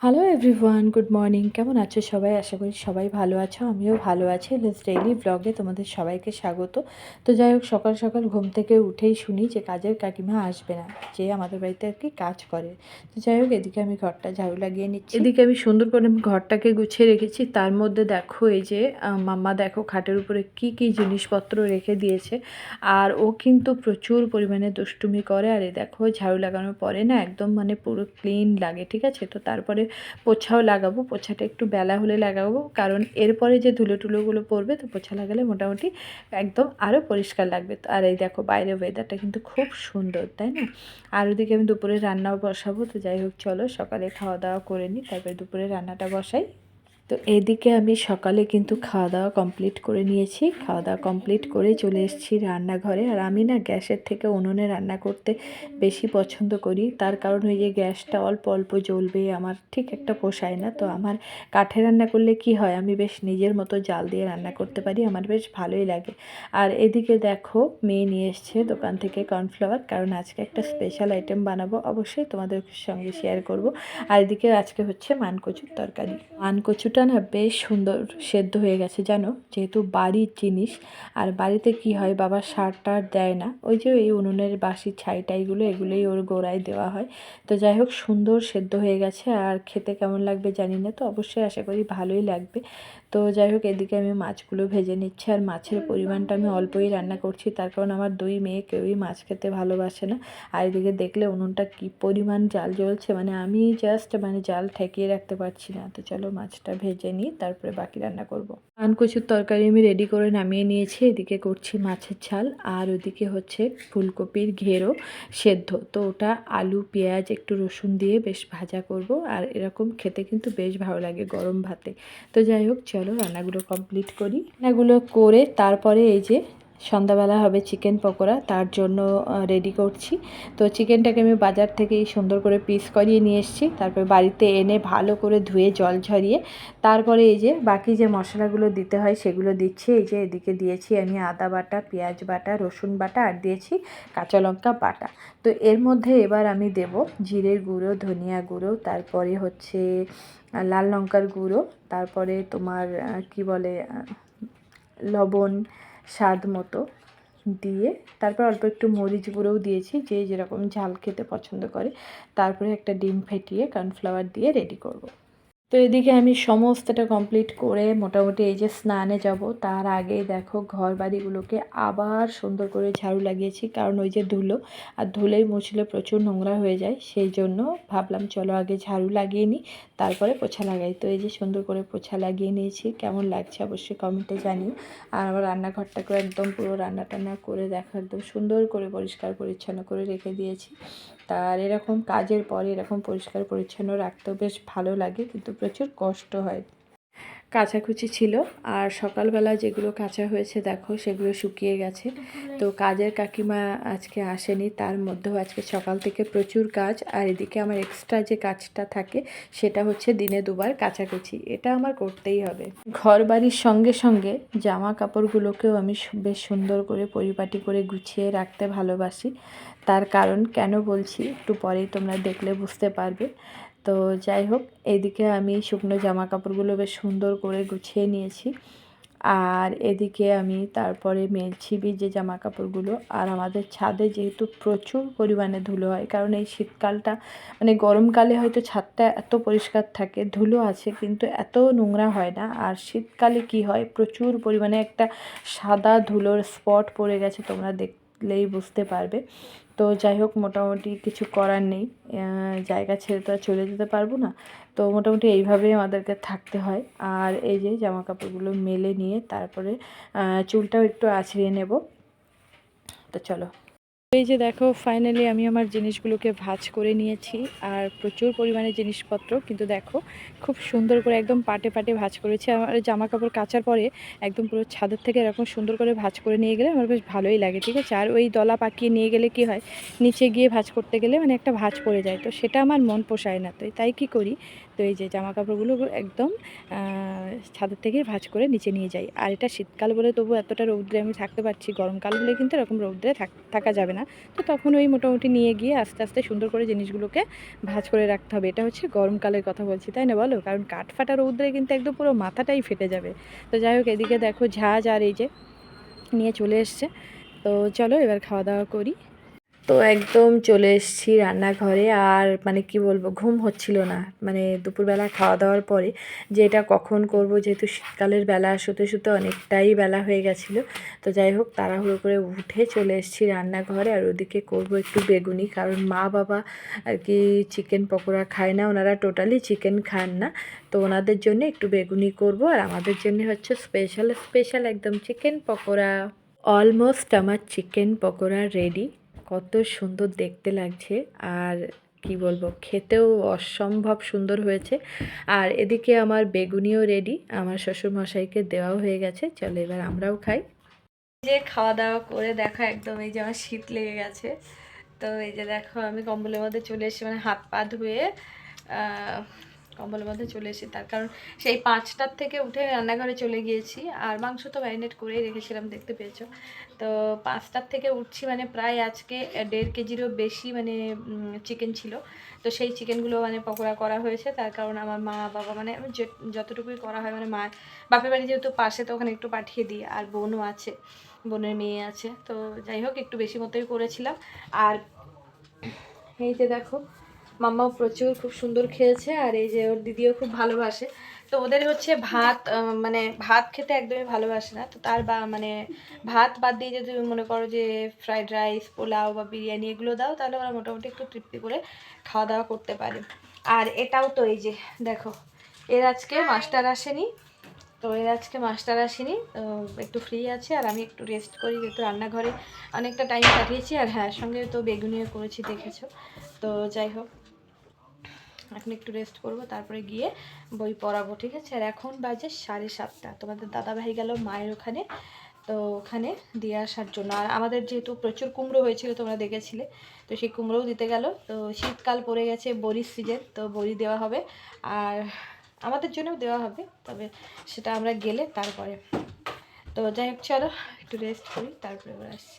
Hello everyone, good morning. কেমন আছো সবাই? আশা করি সবাই ভালো আছো। আমিও ভালো আছি। লেটস ডেইলি ব্লগে তোমাদের সবাইকে স্বাগত। তো যাই হোক, সকাল সকাল ঘুম থেকে উঠেই শুনি যে কাজের কাকিমা আসবে না, যে আমাদের বাড়িতে আর কি কাজ করে। তো যাই হোক, এদিকে আমি ঘরটা ঝাড়ু লাগিয়ে নিচ্ছি। এদিকে আমি সুন্দর করে ঘরটাকে গুছিয়ে রেখেছি। তার মধ্যে দেখো, এই যে মাম্মা দেখো খাটের উপরে কি কি জিনিসপত্র রেখে দিয়েছে। আর ও কিন্তু প্রচুর পরিমাণে দুষ্টুমি করে। আর এই দেখো, ঝাড়ু লাগানোর পরে না একদম মানে পুরো ক্লিন লাগে, ঠিক আছে? তো তারপরে পোছাও লাগাবো। পোছাটা একটু বেলা হলে লাগাবো, কারণ এরপরে যে ধুলো টুলোগুলো পড়বে, তো পোছা লাগালে মোটামুটি একদম আরও পরিষ্কার লাগবে। তো আর এই দেখো, বাইরের ওয়েদারটা কিন্তু খুব সুন্দর, তাই না? আর ওদিকে আমি দুপুরে রান্নাও বসাবো। তো যাই হোক, চলো সকালে খাওয়া দাওয়া করে নিই, তারপরে দুপুরে রান্নাটা বসাই। তো এদিকে আমি সকালে কিন্তু খাওয়া দাওয়া কমপ্লিট করে নিয়েছি। খাওয়া দাওয়া কমপ্লিট করে চলে এসেছি রান্নাঘরে। আর আমি না গ্যাসের থেকে উনুনে রান্না করতে বেশি পছন্দ করি। তার কারণ ওই যে গ্যাসটা অল্প অল্প জ্বলবে, আমার ঠিক একটা পোষায় না। তো আমার কাঠে রান্না করলে কি হয়, আমি বেশ নিজের মতো জাল দিয়ে রান্না করতে পারি, আমার বেশ ভালোই লাগে। আর এদিকে দেখো, মেয়ে নিয়ে এসছে দোকান থেকে কর্নফ্লাওয়ার, কারণ আজকে একটা স্পেশাল আইটেম বানাবো, অবশ্যই তোমাদের সঙ্গে শেয়ার করব। আর এদিকে আজকে হচ্ছে মানকচুর তরকারি। মানকচুটা না বেশ সুন্দর সেদ্ধ হয়ে গেছে জানো, যেহেতু বাড়ির জিনিস। আর বাড়িতে কি হয়, বাবা সার টার দেয় না, ওই যে এই উনুনের বাসি ছাইটাইগুলো, এগুলোই ওর গোড়ায় দেওয়া হয়। তো যাই হোক, সুন্দর সেদ্ধ হয়ে গেছে। আর খেতে কেমন লাগবে জানি না, তো অবশ্যই আশা করি ভালোই লাগবে। তো যাই হোক, এদিকে আমি মাছগুলো ভেজে নিচ্ছি। আর মাছের পরিমাণটা আমি অল্পই রান্না করছি, তার কারণ আমার দুই মেয়ে কেউই মাছ খেতে ভালোবাসে না। আর এদিকে দেখলে উনুনটা কি পরিমাণ জাল জ্বলছে, মানে আমি জাস্ট জাল ঠেকিয়ে রাখতে পারছি না। তো চলো মাছটা ভেজে নিই, তারপরে বাকি রান্না করব। পানকচুর তরকারি আমি রেডি করে নামিয়ে নিয়েছি। এদিকে করছি মাছের ঝাল, আর ওদিকে হচ্ছে ফুলকপির ঘেরো সেদ্ধ। তো ওটা আলু পেঁয়াজ একটু রসুন দিয়ে বেশ ভাজা করব। আর এরকম খেতে কিন্তু বেশ ভালো লাগে গরম ভাতে। তো যাই হোক, চলো রান্নাগুলো কমপ্লিট করি। রান্নাগুলো করে তারপরে এই যে সন্ধ্যাবেলা হবে চিকেন পকোড়া, তার জন্য রেডি করছি। তো চিকেনটাকে আমি বাজার থেকেই সুন্দর করে পিস করিয়ে নিয়ে এসেছি, তারপর বাড়িতে এনে ভালো করে ধুয়ে জল ঝরিয়ে তারপরে এই যে বাকি যে মশলাগুলো দিতে হয় সেগুলো দিচ্ছি। এই যে এদিকে দিয়েছি আমি আদা বাটা, পেঁয়াজ বাটা, রসুন বাটা, আর দিয়েছি কাঁচা লঙ্কা বাটা। তো এর মধ্যে এবার আমি দেব জিরের গুঁড়ো, ধনিয়া গুঁড়ো, তারপরে হচ্ছে লাল লঙ্কার গুঁড়ো, তারপরে তোমার কি বলে লবণ স্বাদ মতো দিয়ে, তারপর অল্প একটু মরিচ গুঁড়োও দিয়েছি, যে যেরকম ঝাল খেতে পছন্দ করে। তারপরে একটা ডিম ফেটিয়ে কর্নফ্লাওয়ার দিয়ে রেডি করব। তো এদিকে আমি সমস্তটা কমপ্লিট করে মোটামুটি এই যে স্নানে যাব, তার আগেই দেখো ঘর বাড়িগুলোকে আবার সুন্দর করে ঝাড়ু লাগিয়েছি, কারণ ওই যে ধুলো, আর ধুলেই মুছলে প্রচুর নোংরা হয়ে যায়, সেই জন্য ভাবলাম চলো আগে ঝাড়ু লাগিয়ে নিই, তারপরে পোছা লাগাই। তো এই যে সুন্দর করে পোছা লাগিয়ে নিয়েছি, কেমন লাগছে অবশ্যই কমেন্টে জানিও। আর আমার রান্নাঘরটাকেও একদম পুরো রান্না টান্না করে দেখো একদম সুন্দর করে পরিষ্কার পরিচ্ছন্ন করে রেখে দিয়েছি। তার এরকম কাজের পরে এরকম পরিষ্কার পরিচ্ছন্ন রাখতেও বেশ ভালো লাগে, কিন্তু প্রচুর কষ্ট হয়। কাচাকুচি ছিল, আর সকালবেলা যেগুলো কাঁচা হয়েছে দেখো সেগুলো শুকিয়ে গেছে। তো কাজের কাকিমা আজকে আসেনি, তার মধ্যেও আজকে সকাল থেকে প্রচুর কাজ। আর এদিকে আমার এক্সট্রা যে কাজটা থাকে সেটা হচ্ছে দিনে দুবার কাচাকুচি, এটা আমার করতেই হবে। ঘর বাড়ির সঙ্গে সঙ্গে জামা কাপড়গুলোকেও আমি বেশ সুন্দর করে পরিপাটি করে গুছিয়ে রাখতে ভালোবাসি। তার কারণ কেন বলছি একটু পরেই তোমরা দেখলে বুঝতে পারবে। তো যাই হোক, এদিকে আমি শুকনো জামা কাপড়গুলো বেশ সুন্দর করে গুছিয়ে নিয়েছি। আর এদিকে আমি তারপরে মেলছি ভিজে জামা কাপড়গুলো। আর আমাদের ছাদে যেহেতু প্রচুর পরিমাণে ধুলো হয়, কারণ এই শীতকালটা গরমকালে হয়তো ছাদটা এত পরিষ্কার থাকে, ধুলো আছে কিন্তু এত নোংরা হয় না। আর শীতকালে কি হয়, প্রচুর পরিমাণে একটা সাদা ধুলোর স্পট পড়ে গেছে, তোমরা দেখলেই বুঝতে পারবে। তো যাই হোক, মোটামুটি কিছু করার নেই, জায়গা ছেড়ে তো আর চলে যেতে পারবো না। তো মোটামুটি এইভাবেই আমাদেরকে থাকতে হয়। আর এই যে জামা কাপড়গুলো মেলে নিয়ে তারপরে চুলটাও একটু আঁচড়িয়ে নেব। তো চলো, এই যে দেখো ফাইনালি আমি আমার জিনিসগুলোকে ভাঁজ করে নিয়েছি। আর প্রচুর পরিমাণে জিনিসপত্র, কিন্তু দেখো খুব সুন্দর করে একদম পাটে পাটে ভাঁজ করেছি। আমার জামা কাপড় কাচার পরে একদম পুরো ছাদের থেকে এরকম সুন্দর করে ভাঁজ করে নিয়ে গেলে আমার বেশ ভালোই লাগে, ঠিক আছে? আর ওই দলা পাকিয়ে নিয়ে গেলে কি হয়, নিচে গিয়ে ভাঁজ করতে গেলে একটা ভাঁজ পড়ে যায়, তো সেটা আমার মন পোষায় না। তো তাই কি করি, তো তো এই যে জামা কাপড়গুলো একদম ছাদের থেকে ভাঁজ করে নিচে নিয়ে যাই। আর এটা শীতকাল বলে তবু এতটা রৌদ্রে আমি থাকতে পারছি, গরমকাল হলে কিন্তু এরকম রৌদ্রে থাকা যাবে না। তো তখন ওই মোটামুটি নিয়ে গিয়ে আস্তে আস্তে সুন্দর করে জিনিসগুলোকে ভাঁজ করে রাখতে হবে। এটা হচ্ছে গরমকালের কথা বলছি, তাই না বলো? কারণ কাঠ ফাটা রৌদ্রে কিন্তু একদম পুরো মাথাটাই ফেটে যাবে। তো যাই হোক, এদিকে দেখো ঝাঁজ আর এই যে নিয়ে চলে এসছে। তো চলো এবার খাওয়া দাওয়া করি। তো একদম চলে এসেছি রান্নাঘরে, আর মানে কি বলবো, ঘুম হচ্ছিল না। মানে দুপুরবেলা খাওয়া দাওয়ার পরে যে এটা কখন করব, যেহেতু শীতকালের বেলা, শুতে শুতে অনেকটাই বেলা হয়ে গেছিলো। তো যাই হোক, তাড়াহুড়ো করে উঠে চলে এসেছি রান্নাঘরে। আর ওদিকে করব একটু বেগুনি, কারণ মা বাবা আর কি চিকেন পকোড়া খায় না, ওনারা টোটালি চিকেন খান না। তো ওনাদের জন্য একটু বেগুনি করব, আর আমাদের জন্য হচ্ছে স্পেশাল স্পেশাল একদম চিকেন পকোড়া। অলমোস্ট আমার চিকেন পকোড়া রেডি। কত সুন্দর দেখতে লাগছে, আর কি বলবো, খেতেও অসম্ভব সুন্দর হয়েছে। আর এদিকে আমার বেগুনিও রেডি, আমার শ্বশুরমশাইকে দেওয়াও হয়ে গেছে। চলো এবার আমরাও খাই। যে খাওয়া দাওয়া করে দেখো একদম এই যে আমার শীত লেগে গেছে। তো এই যে দেখো আমি কম্বলের মধ্যে চলে এসেছি, মানে হাত পা ধুয়ে কম্বলের মধ্যে চলে এসেছি। তার কারণ সেই 5টার থেকে উঠে রান্নাঘরে চলে গিয়েছি, আর মাংস তো ম্যারিনেট করেই রেখেছিলাম, দেখতে পেয়েছো। তো 5টার থেকে উঠছি, মানে প্রায় আজকে 1.5 কেজিরও বেশি মানে চিকেন ছিল। তো সেই চিকেনগুলো মানে পকোড়া করা হয়েছে। তার কারণ আমার মা বাবা মানে আমি যতটুকুই করা হয়, মানে মা বাপের বাড়ি যেহেতু পাশে, তো ওখানে একটু পাঠিয়ে দিই। আর বোনও আছে, বোনের মেয়ে আছে। তো যাই হোক, একটু বেশি মতোই করেছিলাম। আর এই যে দেখো মাম্মাও প্রচুর খুব সুন্দর খেয়েছে, আর এই যে ওর দিদিও খুব ভালোবাসে। তো ওদের হচ্ছে ভাত, মানে ভাত খেতে একদমই ভালোবাসে না। তো তার মানে ভাত বাদ দিয়ে যদি তুমি মনে করো যে ফ্রাইড রাইস, পোলাও বা বিরিয়ানি এগুলো দাও, তাহলে ওরা মোটামুটি একটু তৃপ্তি করে খাওয়া দাওয়া করতে পারে। আর এটাও তো এই যে দেখো, এর আজকে মাস্টার আসেনি। তো এর আজকে মাস্টার আসেনি, তো একটু ফ্রি আছে, আর আমি একটু রেস্ট করি, যেহেতু রান্নাঘরে অনেকটা টাইম কাটিয়েছি। আর হ্যাঁ, সঙ্গে তো বেগুনিও করেছি, দেখেছো। তো যাই হোক, এখন একটু রেস্ট করব, তারপরে গিয়ে বই পড়াবো, ঠিক আছে। আর এখন বাজে 7:30। তোমাদের দাদাভাই গেল মায়ের ওখানে, তো ওখানে দিয়ে আসার জন্য। আর আমাদের যেহেতু প্রচুর কুমড়ো হয়েছিল, তোমরা দেখেছিলে, তো সেই কুমড়োও দিতে গেল। তো শীতকাল পড়ে গেছে, বড়ির সিজন, তো বড়ি দেওয়া হবে। আর আমাদের জন্যও দেওয়া হবে, তবে সেটা আমরা গেলে তারপরে। তো যাই হোক, চলো একটু রেস্ট করি, তারপরে আবার আসছি।